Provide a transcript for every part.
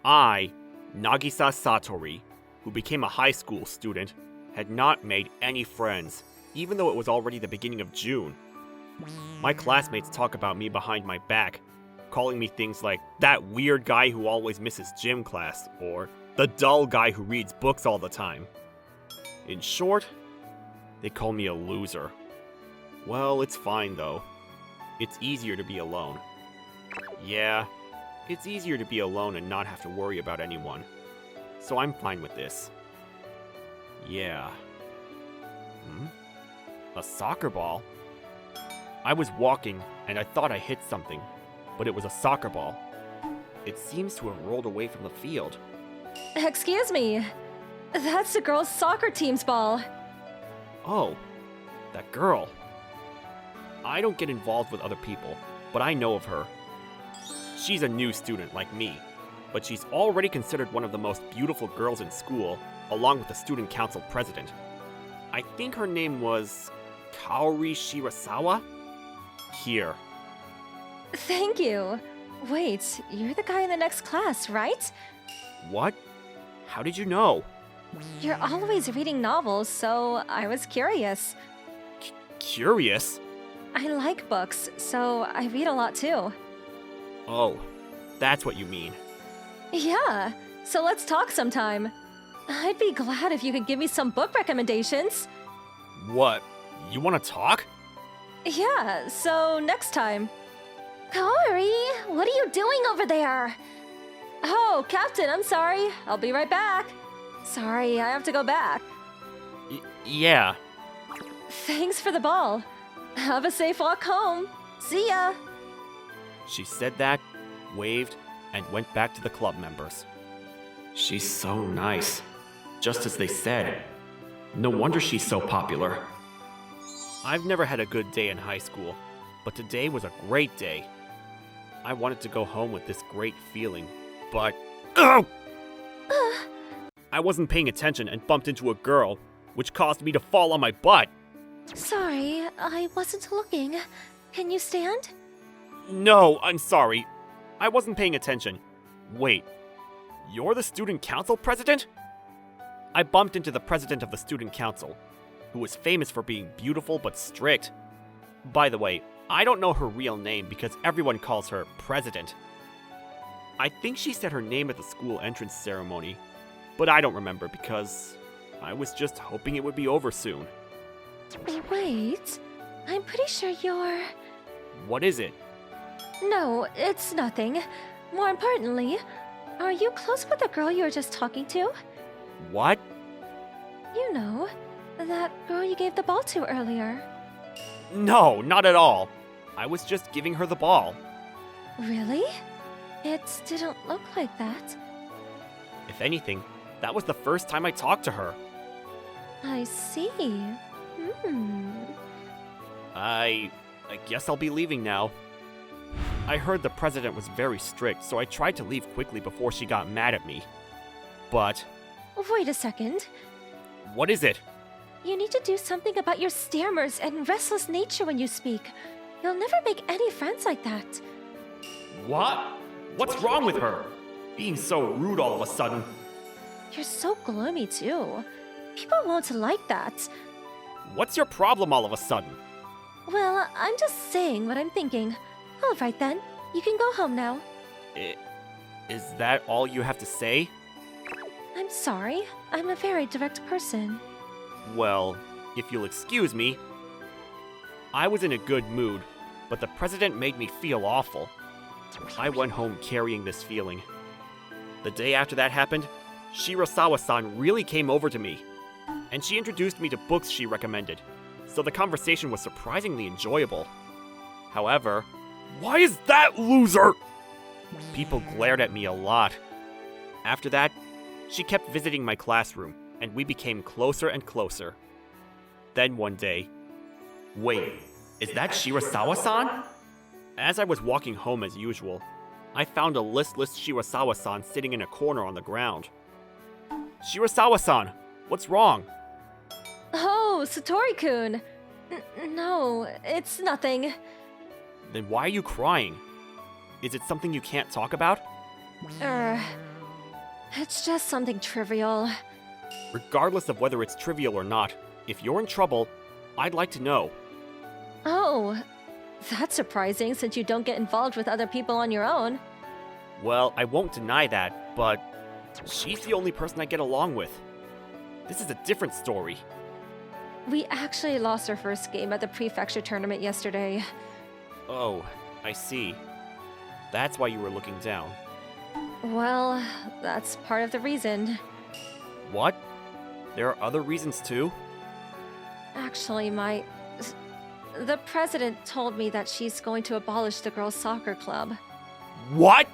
I, Nagisa Satori, who became a high school student, had not made any friends, even though it was already the beginning of June. My classmates talk about me behind my back, calling me things like that weird guy who always misses gym class, or the dull guy who reads books all the time. In short, they call me a loser. Well, it's fine though. It's easier to be alone. Yeah, it's easier to be alone and not have to worry about anyone. So I'm fine with this. Yeah. A soccer ball? I was walking and I thought I hit something, but it was a soccer ball. It seems to have rolled away from the field. Excuse me. That's the girls' soccer team's ball. Oh, that girl. I don't get involved with other people, but I know of her. She's a new student like me, but she's already considered one of the most beautiful girls in school, along with the student council president. I think her name was Kaori Shirasawa? Here. Thank you. Wait, you're the guy in the next class, right? What? How did you know? You're always reading novels, so I was curious. Curious? I like books, so I read a lot too. Oh, that's what you mean. Yeah, so let's talk sometime. I'd be glad if you could give me some book recommendations. What? You want to talk? Yeah, so next time. Kaori, what are you doing over there? Oh, Captain, I'm sorry. I'll be right back. Sorry, I have to go back. Yeah. Thanks for the ball. Have a safe walk home. See ya. She said that, waved, and went back to the club members. She's so nice. Just as they said. No wonder she's so popular. I've never had a good day in high school, but today was a great day. I wanted to go home with this great feeling, but... Oh! I wasn't paying attention and bumped into a girl, which caused me to fall on my butt. Sorry, I wasn't looking. Can you stand? No, I'm sorry. I wasn't paying attention. Wait, you're the student council president? I bumped into the president of the student council, who was famous for being beautiful but strict. By the way, I don't know her real name because everyone calls her President. I think she said her name at the school entrance ceremony, but I don't remember because I was just hoping it would be over soon. Wait, I'm pretty sure you're... What is it? No, it's nothing. More importantly, are you close with the girl you were just talking to? What? You know, that girl you gave the ball to earlier. No, not at all. I was just giving her the ball. Really? It didn't look like that. If anything, that was the first time I talked to her. I see. I guess I'll be leaving now. I heard the president was very strict, so I tried to leave quickly before she got mad at me. But... Wait a second. What is it? You need to do something about your stammers and restless nature when you speak. You'll never make any friends like that. What? What's wrong with her? Being so rude all of a sudden. You're so gloomy too. People won't like that. What's your problem all of a sudden? Well, I'm just saying what I'm thinking. Alright then, you can go home now. Is that all you have to say? I'm sorry, I'm a very direct person. Well, if you'll excuse me. I was in a good mood, but the president made me feel awful. I went home carrying this feeling. The day after that happened, Shirasawa-san really came over to me, and she introduced me to books she recommended, so the conversation was surprisingly enjoyable. However, why is that loser? People glared at me a lot. After that, she kept visiting my classroom, and we became closer and closer. Then one day... Wait, is that Shirasawa-san? As I was walking home as usual, I found a listless Shirasawa-san sitting in a corner on the ground. Shirasawa-san, what's wrong? Oh, Satori-kun. No, it's nothing. Then why are you crying? Is it something you can't talk about? It's just something trivial. Regardless of whether it's trivial or not, if you're in trouble, I'd like to know. Oh, that's surprising since you don't get involved with other people on your own. Well, I won't deny that, but she's the only person I get along with. This is a different story. We actually lost our first game at the prefecture tournament yesterday. Oh, I see. That's why you were looking down. Well, that's part of the reason. What? There are other reasons too? Actually, the president told me that she's going to abolish the girls' soccer club. What?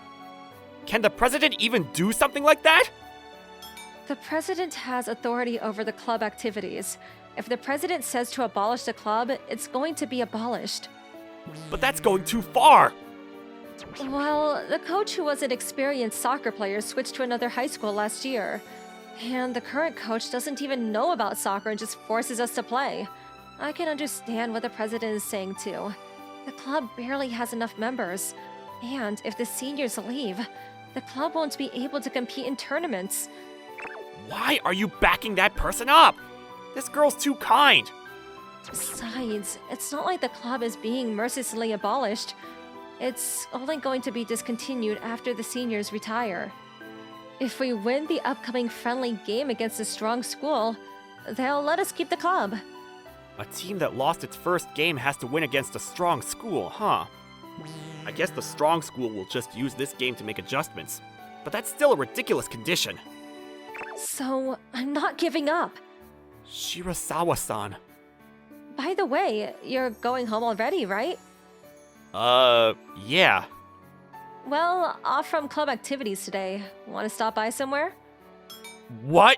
Can the president even do something like that? The president has authority over the club activities. If the president says to abolish the club, it's going to be abolished. But that's going too far! Well, the coach who was an experienced soccer player switched to another high school last year. And the current coach doesn't even know about soccer and just forces us to play. I can understand what the president is saying too. The club barely has enough members. And if the seniors leave, the club won't be able to compete in tournaments. Why are you backing that person up? This girl's too kind. Besides, it's not like the club is being mercilessly abolished. It's only going to be discontinued after the seniors retire. If we win the upcoming friendly game against a strong school, they'll let us keep the club. A team that lost its first game has to win against a strong school, huh? I guess the strong school will just use this game to make adjustments. But that's still a ridiculous condition. So, I'm not giving up. Shirasawa-san. By the way, you're going home already, right? Yeah. Well, off from club activities today. Want to stop by somewhere? What?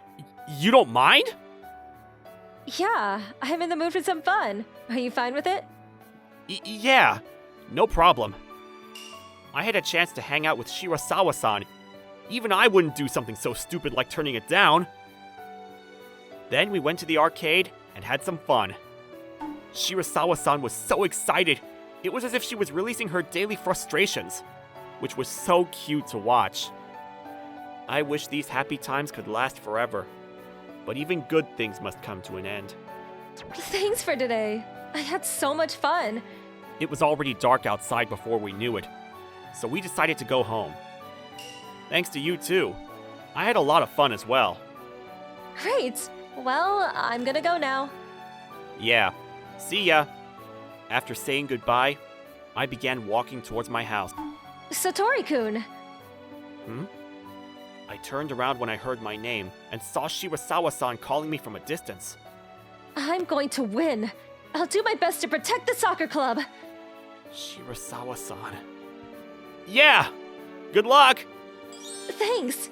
You don't mind? Yeah, I'm in the mood for some fun. Are you fine with it? Yeah, no problem. I had a chance to hang out with Shirasawa-san. Even I wouldn't do something so stupid like turning it down. Then we went to the arcade and had some fun. Shirasawa-san was so excited. It was as if she was releasing her daily frustrations, which was so cute to watch. I wish these happy times could last forever. But even good things must come to an end. Thanks for today. I had so much fun. It was already dark outside before we knew it, so we decided to go home. Thanks to you too. I had a lot of fun as well. Great. Well, I'm gonna go now. Yeah, see ya. After saying goodbye, I began walking towards my house. Satori-kun. I turned around when I heard my name and saw Shirasawa-san calling me from a distance. I'm going to win. I'll do my best to protect the soccer club. Shirasawa-san. Yeah! Good luck! Thanks.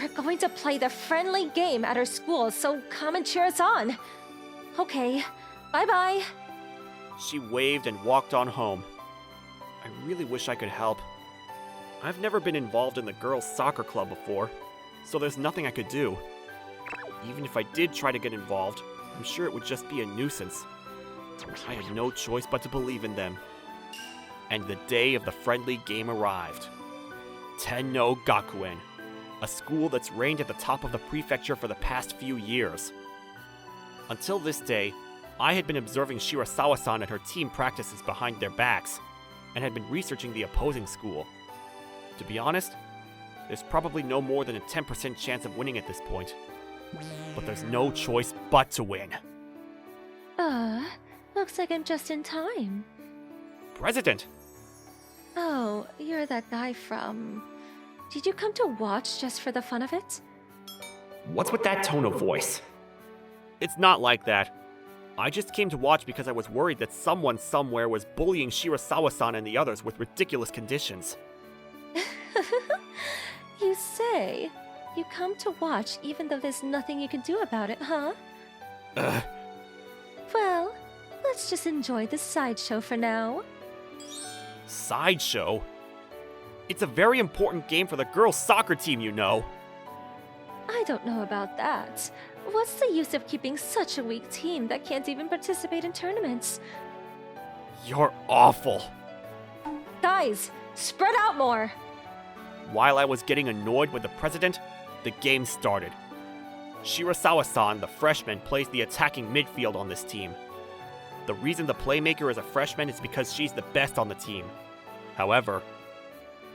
We're going to play the friendly game at our school, so come and cheer us on. Okay, bye-bye. She waved and walked on home. I really wish I could help. I've never been involved in the girls' soccer club before, so there's nothing I could do. Even if I did try to get involved, I'm sure it would just be a nuisance. I had no choice but to believe in them. And the day of the friendly game arrived. Tenno Gakuen, a school that's reigned at the top of the prefecture for the past few years. Until this day, I had been observing Shirasawa-san at her team practices behind their backs, and had been researching the opposing school. To be honest, there's probably no more than a 10% chance of winning at this point. But there's no choice but to win. Looks like I'm just in time. President! Oh, you're that guy from... Did you come to watch just for the fun of it? What's with that tone of voice? It's not like that. I just came to watch because I was worried that someone somewhere was bullying Shirasawa-san and the others with ridiculous conditions. You say? You come to watch even though there's nothing you can do about it, huh? Well, let's just enjoy the sideshow for now. Sideshow? It's a very important game for the girls' soccer team, you know. I don't know about that. What's the use of keeping such a weak team that can't even participate in tournaments? You're awful. Guys, spread out more! While I was getting annoyed with the president, the game started. Shirasawa-san, the freshman, plays the attacking midfield on this team. The reason the playmaker is a freshman is because she's the best on the team. However,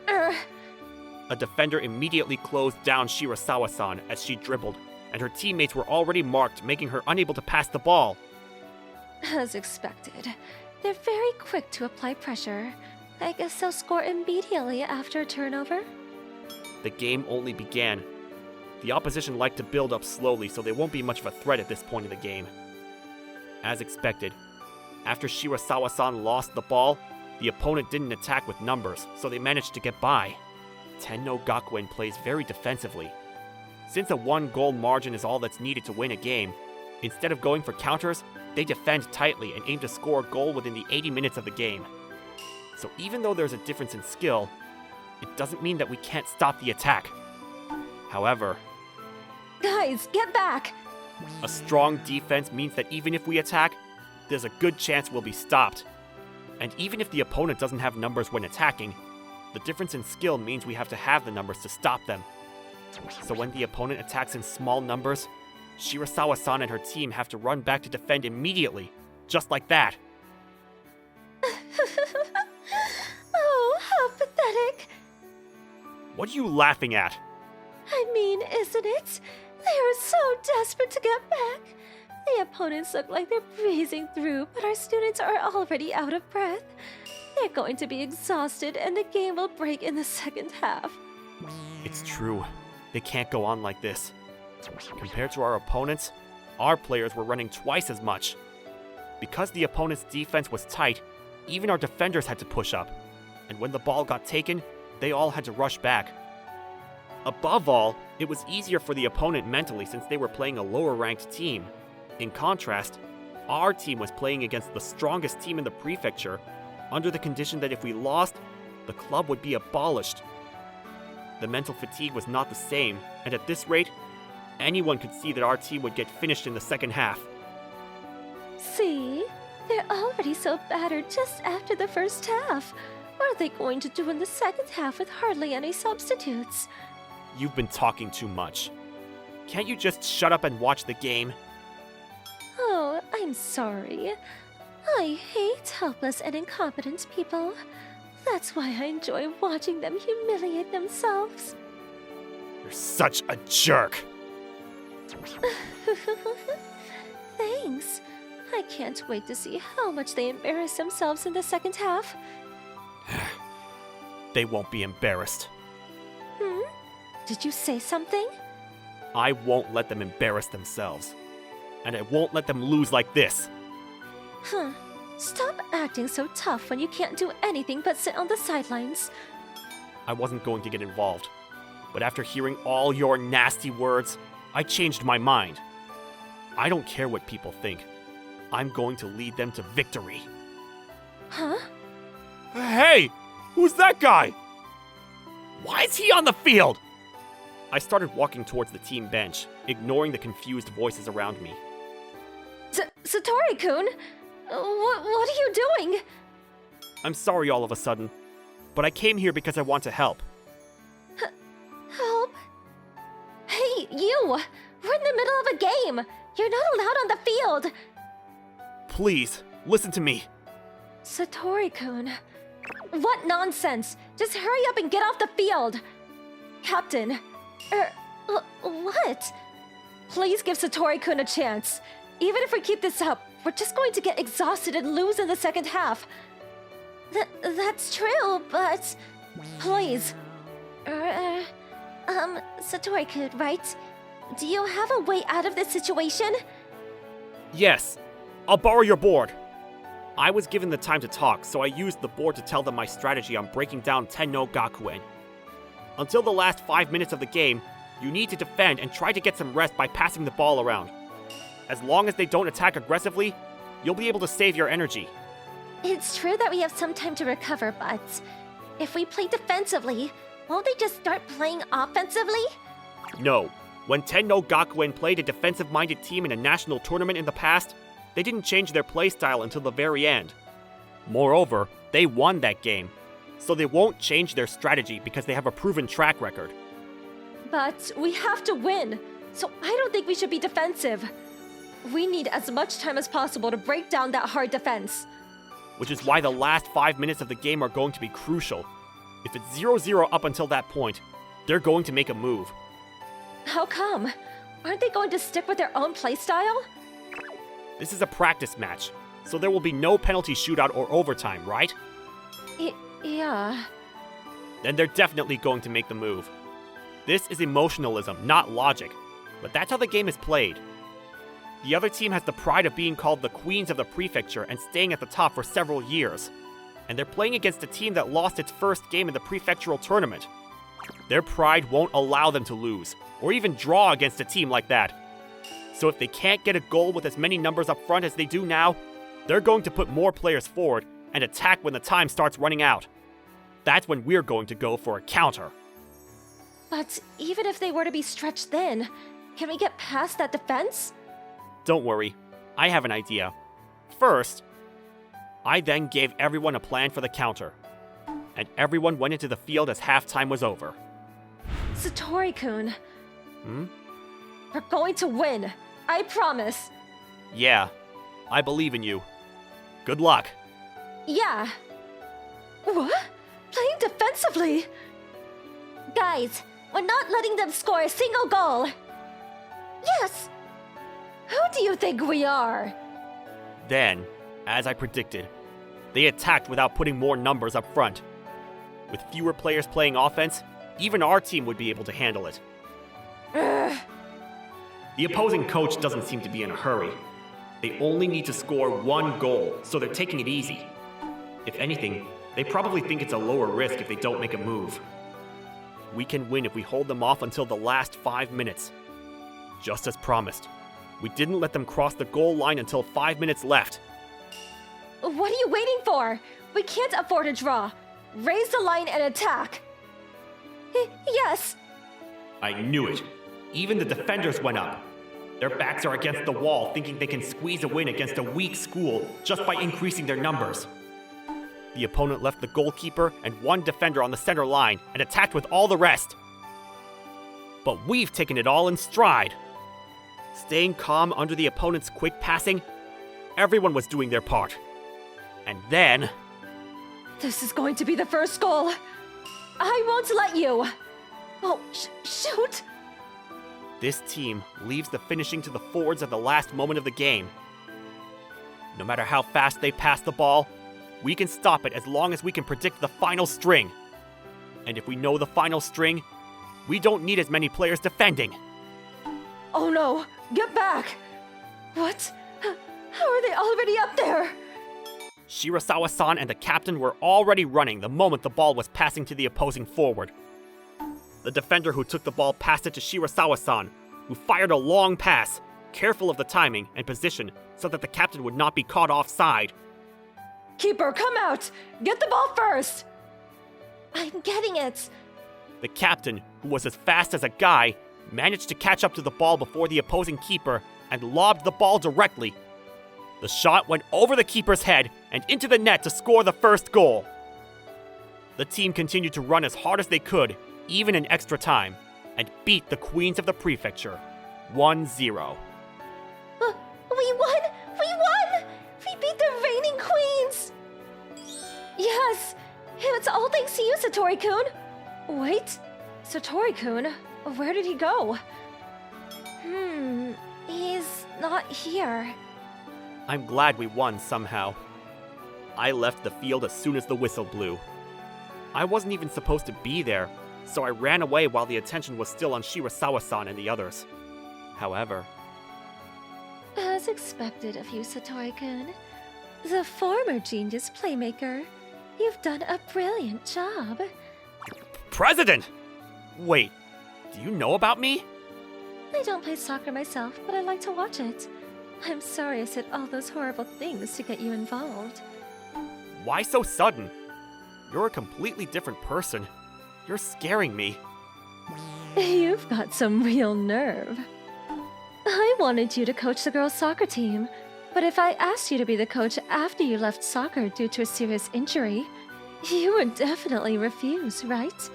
a defender immediately closed down Shirasawa-san as she dribbled, and her teammates were already marked, making her unable to pass the ball. As expected, they're very quick to apply pressure. I guess they'll score immediately after a turnover. The game only began. The opposition like to build up slowly, so they won't be much of a threat at this point in the game. As expected, after Shirasawa-san lost the ball, the opponent didn't attack with numbers, so they managed to get by. Tenno Gakuen plays very defensively. Since a 1-goal margin is all that's needed to win a game, instead of going for counters, they defend tightly and aim to score a goal within the 80 minutes of the game. So even though there's a difference in skill, it doesn't mean that we can't stop the attack. However, Guys, get back! a strong defense means that even if we attack, there's a good chance we'll be stopped. And even if the opponent doesn't have numbers when attacking, the difference in skill means we have to have the numbers to stop them. So when the opponent attacks in small numbers, Shirasawa-san and her team have to run back to defend immediately, just like that. Oh, how pathetic. What are you laughing at? I mean, isn't it? They are so desperate to get back. The opponents look like they're breezing through, but our students are already out of breath. They're going to be exhausted, and the game will break in the second half. It's true. They can't go on like this. Compared to our opponents, our players were running twice as much. Because the opponent's defense was tight, even our defenders had to push up. And when the ball got taken, they all had to rush back. Above all, it was easier for the opponent mentally since they were playing a lower-ranked team. In contrast, our team was playing against the strongest team in the prefecture, under the condition that if we lost, the club would be abolished. The mental fatigue was not the same, and at this rate, anyone could see that our team would get finished in the second half. See? They're already so battered just after the first half. What are they going to do in the second half with hardly any substitutes? You've been talking too much. Can't you just shut up and watch the game? Oh, I'm sorry. I hate helpless and incompetent people. That's why I enjoy watching them humiliate themselves. You're such a jerk! Thanks. I can't wait to see how much they embarrass themselves in the second half. They won't be embarrassed. Did you say something? I won't let them embarrass themselves. And I won't let them lose like this. Stop acting so tough when you can't do anything but sit on the sidelines. I wasn't going to get involved. But after hearing all your nasty words, I changed my mind. I don't care what people think. I'm going to lead them to victory. Huh? Hey! Who's that guy? Why is he on the field? I started walking towards the team bench, ignoring the confused voices around me. Satori-kun? What are you doing? I'm sorry all of a sudden, but I came here because I want to help. Help? Hey, you! We're in the middle of a game! You're not allowed on the field! Please, listen to me. Satori-kun. What nonsense! Just hurry up and get off the field! Captain. What? Please give Satori-kun a chance. Even if we keep this up, we're just going to get exhausted and lose in the second half. That's true, but... Please. Satori-kun, right? Do you have a way out of this situation? Yes, I'll borrow your board. I was given the time to talk, so I used the board to tell them my strategy on breaking down Tenno Gakuen. Until the last 5 minutes of the game, you need to defend and try to get some rest by passing the ball around. As long as they don't attack aggressively, you'll be able to save your energy. It's true that we have some time to recover, but if we play defensively, won't they just start playing offensively? No. When Tenno Gakuen played a defensive-minded team in a national tournament in the past, they didn't change their playstyle until the very end. Moreover, they won that game. so they won't change their strategy because they have a proven track record. But we have to win, so I don't think we should be defensive. We need as much time as possible to break down that hard defense. Which is why the last 5 minutes of the game are going to be crucial. If it's 0-0 up until that point, they're going to make a move. How come? Aren't they going to stick with their own playstyle? This is a practice match, so there will be no penalty shootout or overtime, right? Yeah. Then they're definitely going to make the move. This is emotionalism, not logic, but that's how the game is played. The other team has the pride of being called the Queens of the Prefecture and staying at the top for several years. And they're playing against a team that lost its first game in the prefectural tournament. Their pride won't allow them to lose, or even draw against a team like that. So if they can't get a goal with as many numbers up front as they do now, they're going to put more players forward and attack when the time starts running out. That's when we're going to go for a counter. But even if they were to be stretched thin, can we get past that defense? Don't worry, I have an idea. First, I then gave everyone a plan for the counter, and everyone went into the field as halftime was over. Satori-kun. We're going to win. I promise. Yeah, I believe in you. Good luck. Yeah. What? Playing defensively? Guys, we're not letting them score a single goal. Yes. Who do you think we are? Then, as I predicted, they attacked without putting more numbers up front. With fewer players playing offense, even our team would be able to handle it. The opposing coach doesn't seem to be in a hurry. They only need to score one goal, so they're taking it easy. If anything, they probably think it's a lower risk if they don't make a move. We can win if we hold them off until the last 5 minutes. Just as promised, we didn't let them cross the goal line until 5 minutes left. What are you waiting for? We can't afford a draw. Raise the line and attack. Yes. I knew it. Even the defenders went up. Their backs are against the wall, thinking they can squeeze a win against a weak school just by increasing their numbers. The opponent left the goalkeeper and one defender on the center line and attacked with all the rest. But we've taken it all in stride. Staying calm under the opponent's quick passing, everyone was doing their part. And then... This is going to be the first goal. I won't let you. Oh, shoot. This team leaves the finishing to the forwards at the last moment of the game. No matter how fast they pass the ball, we can stop it as long as we can predict the final string. And if we know the final string, we don't need as many players defending. Oh no, get back! What? How are they already up there? Shirasawa-san and the captain were already running the moment the ball was passing to the opposing forward. The defender who took the ball passed it to Shirasawa-san, who fired a long pass, careful of the timing and position so that the captain would not be caught offside. Keeper, come out! Get the ball first! I'm getting it. The captain, who was as fast as a guy, managed to catch up to the ball before the opposing keeper and lobbed the ball directly. The shot went over the keeper's head and into the net to score the first goal. The team continued to run as hard as they could, even in extra time, and beat the Queens of the Prefecture 1-0. We won! We won! We beat the reigning queens! Yes! It's all thanks to you, Satori-kun! Wait, Satori-kun? Where did he go? He's not here. I'm glad we won somehow. I left the field as soon as the whistle blew. I wasn't even supposed to be there, so I ran away while the attention was still on Shirasawa-san and the others. However... As expected of you, Satori-kun. The former genius playmaker. You've done a brilliant job. President! Wait, do you know about me? I don't play soccer myself, but I like to watch it. I'm sorry I said all those horrible things to get you involved. Why so sudden? You're a completely different person. You're scaring me. You've got some real nerve. I wanted you to coach the girls' soccer team, but if I asked you to be the coach after you left soccer due to a serious injury, You would definitely refuse, right?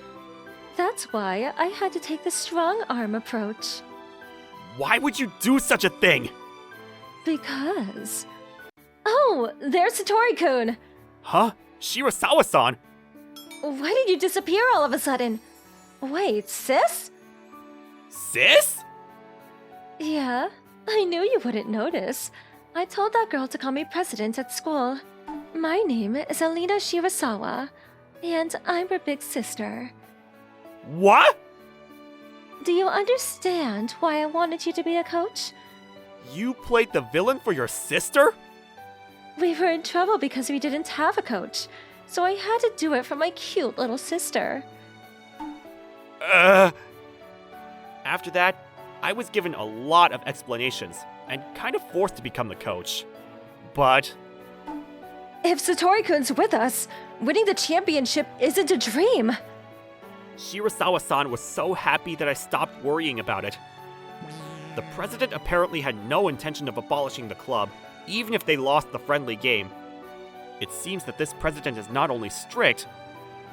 That's why I had to take the strong arm approach. Why would you do such a thing? Because... Oh, there's Satori-kun! Huh? Shirasawa-san? Why did you disappear all of a sudden? Wait, sis? Sis? Yeah, I knew you wouldn't notice. I told that girl to call me president at school. My name is Alina Shirasawa, and I'm her big sister. What? Do you understand why I wanted you to be a coach? You played the villain for your sister? We were in trouble because we didn't have a coach, so I had to do it for my cute little sister. After that, I was given a lot of explanations and kind of forced to become the coach. But If Satori-kun's with us, winning the championship isn't a dream. Shirasawa-san was so happy that I stopped worrying about it. The president apparently had no intention of abolishing the club, even if they lost the friendly game. It seems that this president is not only strict,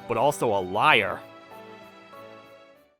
but also a liar.